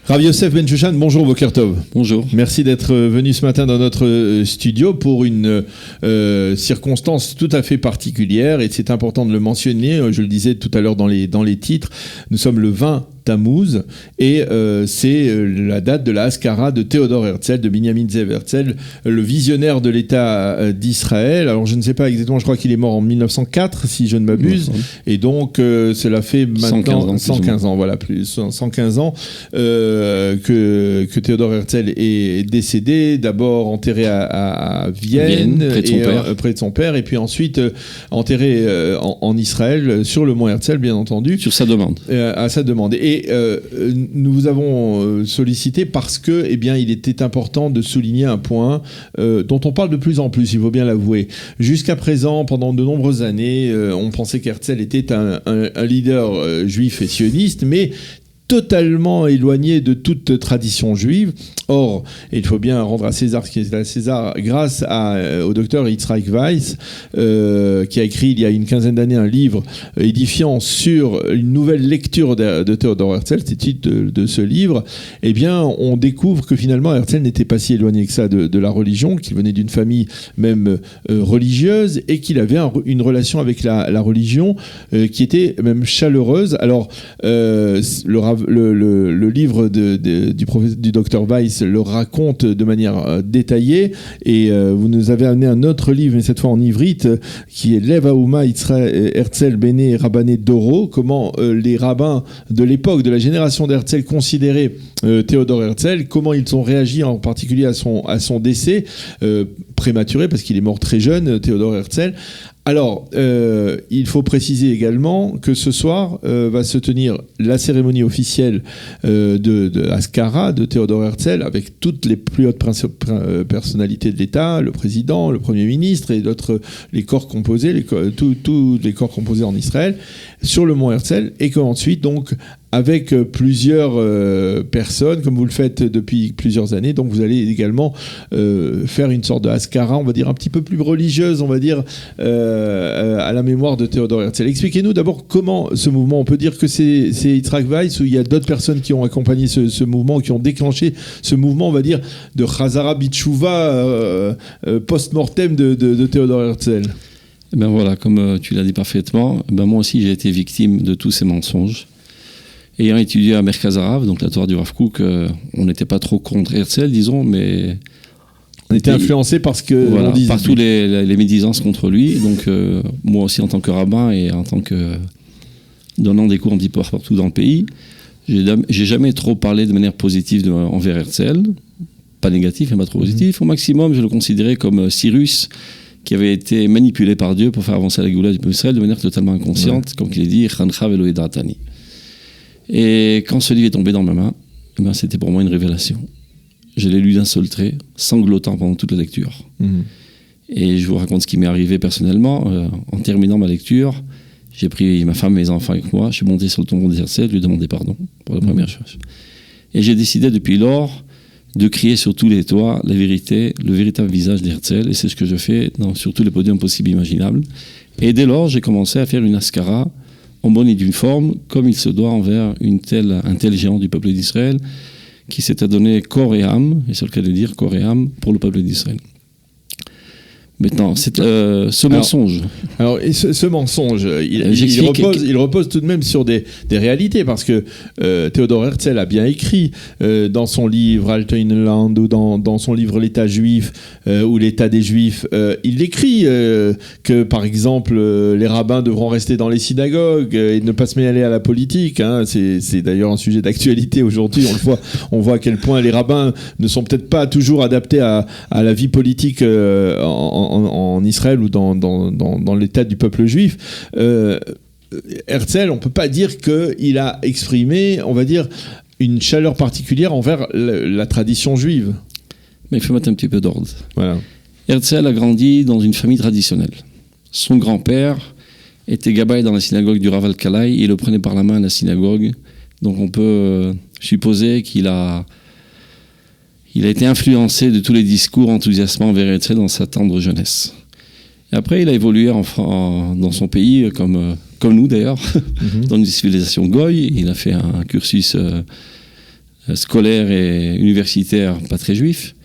Rav Yosef Ben Shushan, bonjour Boker Tov. Bonjour. Merci d'être venu ce matin dans notre studio pour une circonstance tout à fait particulière, et c'est important de le mentionner. Je le disais tout à l'heure dans les titres. Nous sommes le 20 Tammuz et c'est la date de la Haskara de Théodore Herzl, de Binyamin Zev Herzl, le visionnaire de l'État d'Israël. Alors je ne sais pas exactement, je crois qu'il est mort en 1904 si je ne m'abuse, et donc cela fait maintenant 115 ans, voilà, plus 115 ans que Théodore Herzl est décédé, d'abord enterré à Vienne près de son père, et puis ensuite enterré en Israël sur le mont Herzl, bien entendu, sur sa demande, à sa demande. Et nous vous avons sollicité parce que, eh bien, il était important de souligner un point dont on parle de plus en plus, il faut bien l'avouer. Jusqu'à présent, pendant de nombreuses années, on pensait qu'Herzl était un leader juif et sioniste, mais totalement éloigné de toute tradition juive. Or, il faut bien rendre à César ce qui est à César, grâce au docteur Yitzhak Weiss, qui a écrit il y a une quinzaine d'années un livre édifiant sur une nouvelle lecture de Théodore Herzl. C'est le titre de ce livre. Eh bien, on découvre que finalement Herzl n'était pas si éloigné que ça de la religion, qu'il venait d'une famille même religieuse, et qu'il avait une relation avec la religion qui était même chaleureuse. Alors, le livre du docteur Weiss le raconte de manière détaillée, et vous nous avez amené un autre livre, mais cette fois en ivrite, qui est Lev Haouma Herzl Bene Rabbané Doro, comment les rabbins de l'époque, de la génération d'Herzl considéraient Théodore Herzl, comment ils ont réagi en particulier à son décès prématuré, parce qu'il est mort très jeune, Théodore Herzl. Alors, il faut préciser également que ce soir va se tenir la cérémonie officielle de Haskara de Théodore Herzl, avec toutes les plus hautes personnalités de l'État, le président, le Premier ministre et les corps composés, tous les corps composés en Israël, sur le mont Herzl, et qu'ensuite, donc, avec plusieurs personnes, comme vous le faites depuis plusieurs années. Donc vous allez également faire une sorte de Haskara, on va dire un petit peu plus religieuse, on va dire, à la mémoire de Théodore Herzl. Expliquez-nous d'abord comment ce mouvement, on peut dire que c'est Yitzhak Weiss, ou il y a d'autres personnes qui ont accompagné ce mouvement, qui ont déclenché ce mouvement, on va dire, de Chazara Bitshuva post-mortem de Théodore Herzl. Ben voilà, comme tu l'as dit parfaitement, ben moi aussi j'ai été victime de tous ces mensonges. Ayant étudié à Merkaz Harav, donc la Torah du Rav Kook, on n'était pas trop contre Herzl, disons, mais on était influencé par ce que voilà, on disait. Par tous les médisances contre lui. Donc moi aussi, en tant que rabbin et en tant que donnant des cours un petit peu partout dans le pays, j'ai jamais trop parlé de manière positive envers Herzl, pas négatif, mais pas trop positif. Au maximum, je le considérais comme Cyrus, qui avait été manipulé par Dieu pour faire avancer la Géoula du peuple d'Israël de manière totalement inconsciente, comme il est dit, Chancha velo yeda'atani. Et quand ce livre est tombé dans ma main, eh ben, c'était pour moi une révélation. Je l'ai lu d'un seul trait, sanglotant pendant toute la lecture. Et je vous raconte ce qui m'est arrivé personnellement. En terminant ma lecture, j'ai pris ma femme et mes enfants avec moi, je suis monté sur le tombeau d'Herzl, lui demander pardon pour la première chose. Et j'ai décidé depuis lors de crier sur tous les toits la vérité, le véritable visage d'Herzl, et c'est ce que je fais sur tous les podiums possibles et imaginables. Et dès lors, j'ai commencé à faire une Haskara en bonne et due forme, comme il se doit envers un tel géant du peuple d'Israël, qui s'était donné corps et âme, et c'est le cas de dire corps et âme, pour le peuple d'Israël. Maintenant, ce mensonge. Alors, et ce mensonge, il repose tout de même sur des réalités, parce que Théodore Herzl a bien écrit dans son livre Altoinland, ou dans son livre L'État juif, ou l'État des Juifs, il écrit que, par exemple, les rabbins devront rester dans les synagogues et ne pas se mêler à la politique. Hein. C'est d'ailleurs un sujet d'actualité aujourd'hui. On voit à quel point les rabbins ne sont peut-être pas toujours adaptés à la vie politique en Israël ou dans l'état du peuple juif. Herzl, on ne peut pas dire qu'il a exprimé, on va dire, une chaleur particulière envers la tradition juive. Mais il faut mettre un petit peu d'ordre. Voilà. Herzl a grandi dans une famille traditionnelle. Son grand-père était gabaï dans la synagogue du Rav Alkalai, et il le prenait par la main à la synagogue. Donc on peut supposer qu'il a été influencé de tous les discours enthousiasmants envers Herzl dans sa tendre jeunesse. Et après, il a évolué dans son pays, comme nous d'ailleurs, dans une civilisation goy. Il a fait un cursus scolaire et universitaire pas très juif.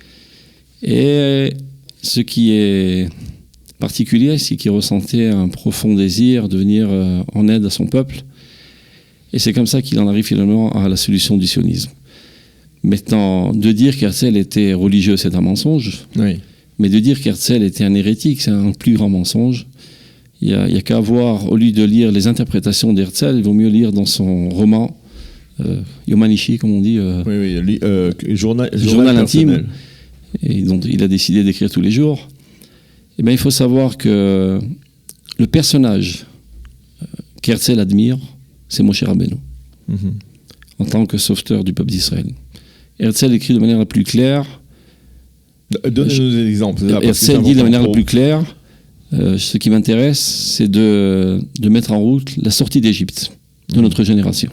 Et ce qui est particulier, c'est qu'il ressentait un profond désir de venir en aide à son peuple. Et c'est comme ça qu'il en arrive finalement à la solution du sionisme. Maintenant, de dire qu'Herzl était religieux, c'est un mensonge. Oui. Mais de dire qu'Herzl était un hérétique, c'est un plus grand mensonge. Il y a qu'à voir, au lieu de lire les interprétations d'Herzl, il vaut mieux lire dans son roman, Yomanishi, comme on dit, journal intime, et dont il a décidé d'écrire tous les jours. Eh bien, il faut savoir que le personnage qu'Herzl admire, c'est Moshe Rabbeinu, en tant que sauveteur du peuple d'Israël. Herzl écrit de manière la plus claire. Donnez-nous des exemples. Herzl dit de manière la plus claire, ce qui m'intéresse, c'est de mettre en route la sortie d'Égypte de notre génération.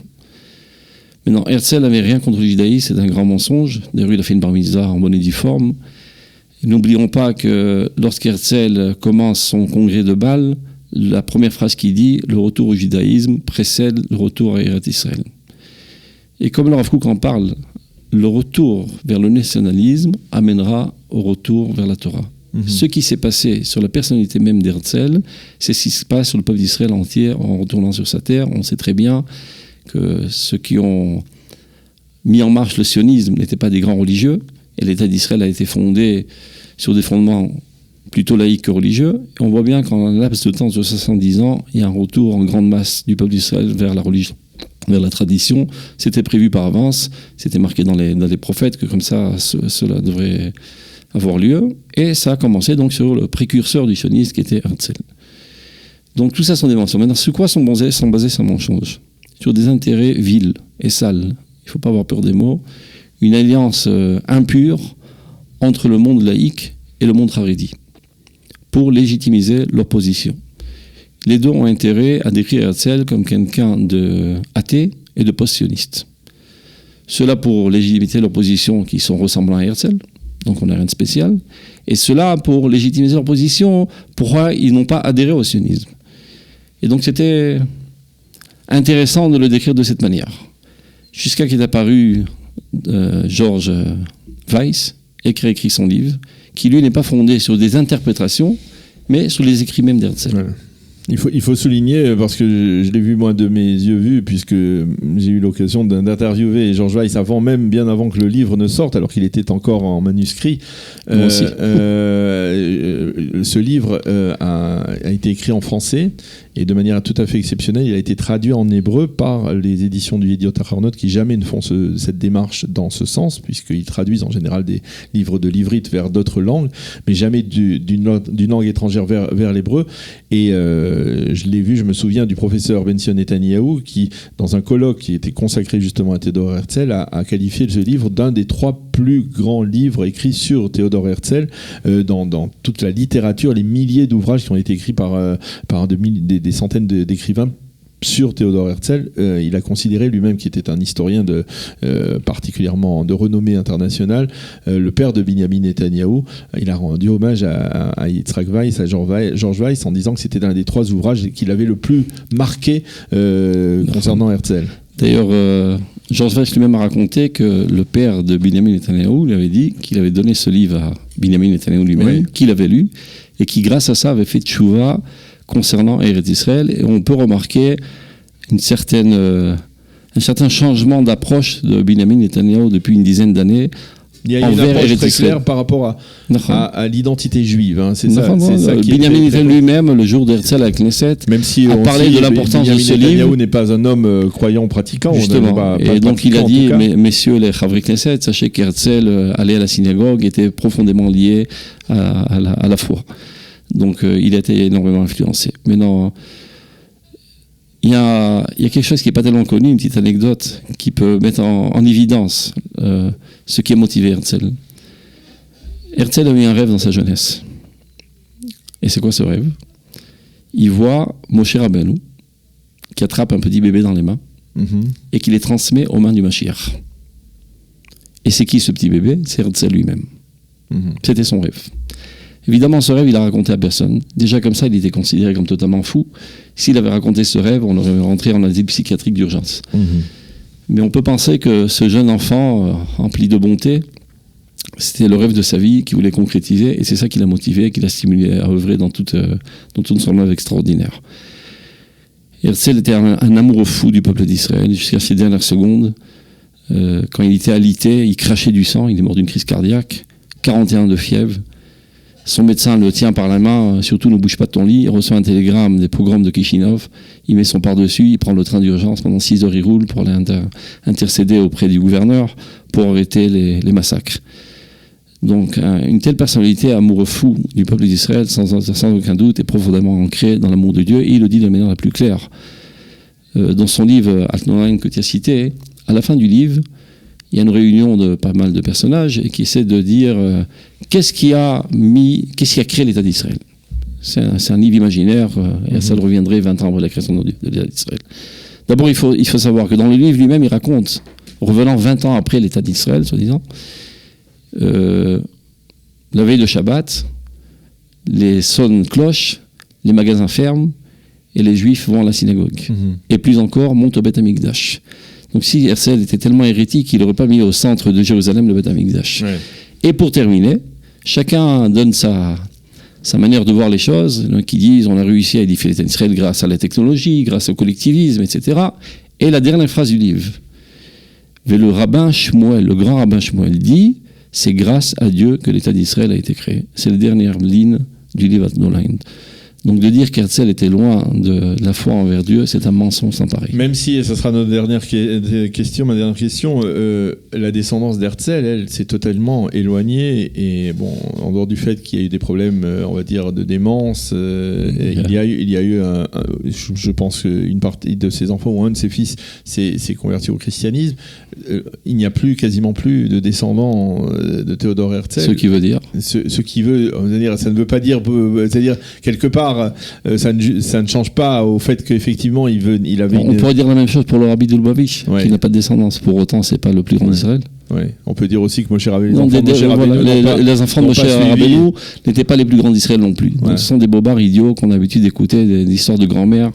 Maintenant, Herzl n'avait rien contre le judaïsme, c'est un grand mensonge. D'ailleurs, il a fait une bar mitzvah en bonne et due forme. Et n'oublions pas que lorsqu'Herzl commence son congrès de Bâle, la première phrase qu'il dit, le retour au judaïsme précède le retour à Eretz Israël. Et comme le Rav Kook en parle, le retour vers le nationalisme amènera au retour vers la Torah. Ce qui s'est passé sur la personnalité même d'Herzl, c'est ce qui se passe sur le peuple d'Israël entier en retournant sur sa terre. On sait très bien que ceux qui ont mis en marche le sionisme n'étaient pas des grands religieux, et l'État d'Israël a été fondé sur des fondements plutôt laïques que religieux. Et on voit bien qu'en un laps de temps de 70 ans, il y a un retour en grande masse du peuple d'Israël vers la religion, vers la tradition. C'était prévu par avance, c'était marqué dans les prophètes que comme ça, cela devrait avoir lieu. Et ça a commencé donc sur le précurseur du sionisme qui était Herzl. Donc tout ça sont des mensonges. Maintenant, sur quoi sont basés ces mensonges ? Sur des intérêts vils et sales. Il ne faut pas avoir peur des mots. Une alliance impure entre le monde laïque et le monde haredi pour légitimiser leur position. Les deux ont intérêt à décrire Herzl comme quelqu'un de athée et de post-sioniste. Cela pour légitimiser leur position qui sont ressemblants à Herzl, donc on n'a rien de spécial, et cela pour légitimiser leur position, pourquoi ils n'ont pas adhéré au sionisme. Et donc c'était intéressant de le décrire de cette manière. Jusqu'à qu'il est apparu George Weiss, qui a écrit son livre, qui lui n'est pas fondé sur des interprétations, mais sur les écrits même d'Herzl. Ouais. Il faut souligner, parce que je l'ai vu moi de mes yeux vus, puisque j'ai eu l'occasion d'interviewer George Weiss bien avant que le livre ne sorte, alors qu'il était encore en manuscrit. Moi aussi. Ce livre a été écrit en français, et de manière tout à fait exceptionnelle, il a été traduit en hébreu par les éditions du Yediot Ahronoth, qui jamais ne font cette démarche dans ce sens, puisqu'ils traduisent en général des livres de l'ivrite vers d'autres langues, mais jamais d'une langue étrangère vers l'hébreu. Et je l'ai vu, je me souviens du professeur Benzion Netanyahou qui, dans un colloque qui était consacré justement à Théodore Herzl, a qualifié ce livre d'un des 3 plus grands livres écrits sur Théodore Herzl dans toute la littérature, les milliers d'ouvrages qui ont été écrits par des centaines d'écrivains sur Théodore Herzl. Il a considéré lui-même, qui était un historien particulièrement de renommée internationale, le père de Binyamin Netanyahou. Il a rendu hommage à Yitzhak Weiss, à George Weiss, en disant que c'était l'un des 3 ouvrages qu'il avait le plus marqué concernant Herzl. D'ailleurs, George Weiss lui-même a raconté que le père de Binyamin Netanyahou lui avait dit qu'il avait donné ce livre à Binyamin Netanyahou lui-même, qu'il avait lu, et qui, grâce à ça, avait fait tchouva concernant Eretz Israël. Et on peut remarquer un certain changement d'approche de Binyamin Netanyahou depuis une dizaine d'années. Il y a une approche très claire par rapport à l'identité juive. Hein. C'est ça qui Binyamin Netanyahou lui-même, le jour d'Herzl à la Knesset, même si a parlé de l'importance de ce livre. Netanyahou n'est pas un homme croyant pratiquant. Justement. Et donc il a dit, messieurs les Chavri Knesset, sachez qu'Herzl allait à la synagogue, était profondément lié à la foi. Donc il a été énormément influencé. Maintenant, il y a quelque chose qui n'est pas tellement connu, une petite anecdote qui peut mettre en évidence ce qui a motivé Herzl. Herzl a eu un rêve dans sa jeunesse. Et c'est quoi ce rêve ? Il voit Moshe Rabbeinu qui attrape un petit bébé dans les mains et qui les transmet aux mains du Mashiach. Et c'est qui ce petit bébé ? C'est Herzl lui-même. C'était son rêve. Évidemment, ce rêve, il a raconté à personne. Déjà, comme ça, il était considéré comme totalement fou. S'il avait raconté ce rêve, on aurait rentré en asile psychiatrique d'urgence. Mais on peut penser que ce jeune enfant, rempli de bonté, c'était le rêve de sa vie qu'il voulait concrétiser, et c'est ça qui l'a motivé, qui l'a stimulé à œuvrer dans toute son œuvre extraordinaire. Herzl était un amoureux fou du peuple d'Israël, jusqu'à ses dernières secondes. Quand il était alité, il crachait du sang, il est mort d'une crise cardiaque, 41 de fièvre. Son médecin le tient par la main, surtout ne bouge pas de ton lit, il reçoit un télégramme des pogroms de Kishinev, il met son par-dessus, il prend le train d'urgence, pendant 6 heures il roule pour aller intercéder auprès du gouverneur pour arrêter les massacres. Donc une telle personnalité, amoureux fou du peuple d'Israël, sans aucun doute, est profondément ancrée dans l'amour de Dieu, et il le dit de la manière la plus claire. Dans son livre Altnoraim que tu as cité, à la fin du livre, il y a une réunion de pas mal de personnages et qui essaient de dire qu'est-ce qui a créé l'État d'Israël. C'est un livre imaginaire et ça le reviendrait 20 ans après la création de l'État d'Israël. D'abord, il faut savoir que dans le livre lui-même, il raconte, revenant 20 ans après l'État d'Israël, soi-disant, la veille de Shabbat, les sonnent cloches, les magasins ferment et les Juifs vont à la synagogue. Et plus encore, montent au Beth Amikdash. Donc si Herzl était tellement hérétique, il n'aurait pas mis au centre de Jérusalem le Beth Amikdash. Ouais. Et pour terminer, chacun donne sa manière de voir les choses. Il y en a qui disent on a réussi à édifier l'État d'Israël grâce à la technologie, grâce au collectivisme, etc. Et la dernière phrase du livre, le rabbin Shmuel, le grand rabbin Shmuel dit c'est grâce à Dieu que l'État d'Israël a été créé. C'est la dernière ligne du livre Altnoraim. Donc de dire qu'Herzl était loin de la foi envers Dieu, c'est un mensonge sans pareil. Même si, et ce sera notre dernière question, ma dernière question, la descendance d'Herzl, elle, s'est totalement éloignée, et bon, en dehors du fait qu'il y a eu des problèmes, on va dire, de démence, il y a eu je pense qu'une partie de ses enfants, ou un de ses fils, s'est converti au christianisme. Il n'y a quasiment plus de descendants de Théodore Herzl. Ce qui veut dire ce qui veut dire, ça ne veut pas dire, c'est-à-dire, quelque part, ça ne change pas au fait qu'effectivement il avait. On pourrait dire la même chose pour le Rabbi de Lubavitch, qui n'a pas de descendance. Pour autant, c'est pas le plus grand d'Israël. Ouais. On peut dire aussi que Moshe Rabbeinu, les enfants de Moshe Rabbeinu n'étaient pas les plus grands d'Israël non plus. Donc, ce sont des bobards idiots qu'on a l'habitude d'écouter, des histoires de grand-mère,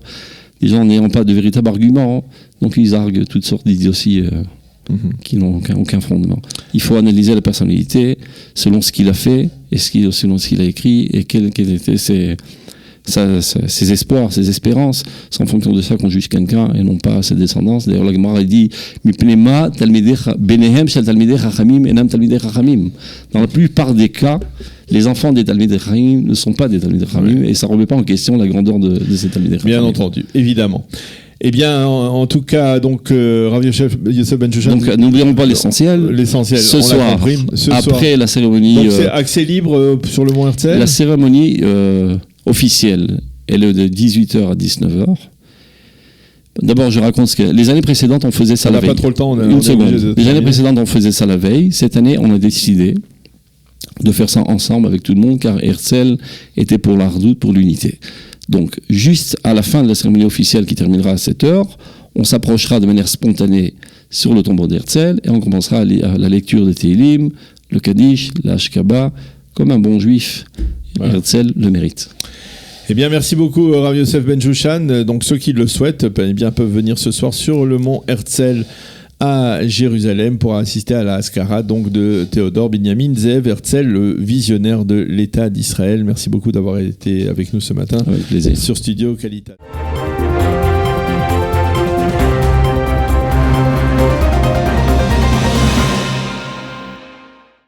des gens n'ayant pas de véritable argument. Donc ils arguent toutes sortes d'idioties qui n'ont aucun fondement. Il faut analyser la personnalité selon ce qu'il a fait et selon ce qu'il a écrit et quels étaient ses espoirs, ses espérances. C'est en fonction de ça qu'on juge quelqu'un et non pas sa descendance. D'ailleurs, la Gemara dit dans la plupart des cas, les enfants des Talmidei Chachamim ne sont pas des Talmidei Chachamim, et ça ne remet pas en question la grandeur de ces Talmidei Chachamim. Bien entendu, évidemment. Eh bien, en tout cas, donc, Rav Yosef Ben Shushan. Donc, n'oublions pas l'essentiel. L'essentiel, ce soir, après la cérémonie. Donc, c'est accès libre sur le Mont Herzl. La cérémonie officielle, elle est de 18h à 19h. D'abord, je raconte que les années précédentes, on faisait ça la veille. On n'a pas trop le temps. Une seconde. Les années précédentes, on faisait ça la veille. Cette année, on a décidé de faire ça ensemble avec tout le monde, car Herzl était pour la redoute, pour l'unité. Donc, juste à la fin de la cérémonie officielle qui terminera à 7h, on s'approchera de manière spontanée sur le tombeau d'Herzl et on commencera la lecture des Tehillim, le Kaddish, l'Ashkaba, comme un bon juif. Voilà. Herzl le mérite. Eh bien, merci beaucoup, Rav Yosef Ben Shushan. Donc, ceux qui le souhaitent peuvent venir ce soir sur le mont Herzl à Jérusalem pour assister à la Haskara donc de Théodore Binyamin Zev Herzl, le visionnaire de l'État d'Israël. Merci beaucoup d'avoir été avec nous ce matin sur Studio Qualitat.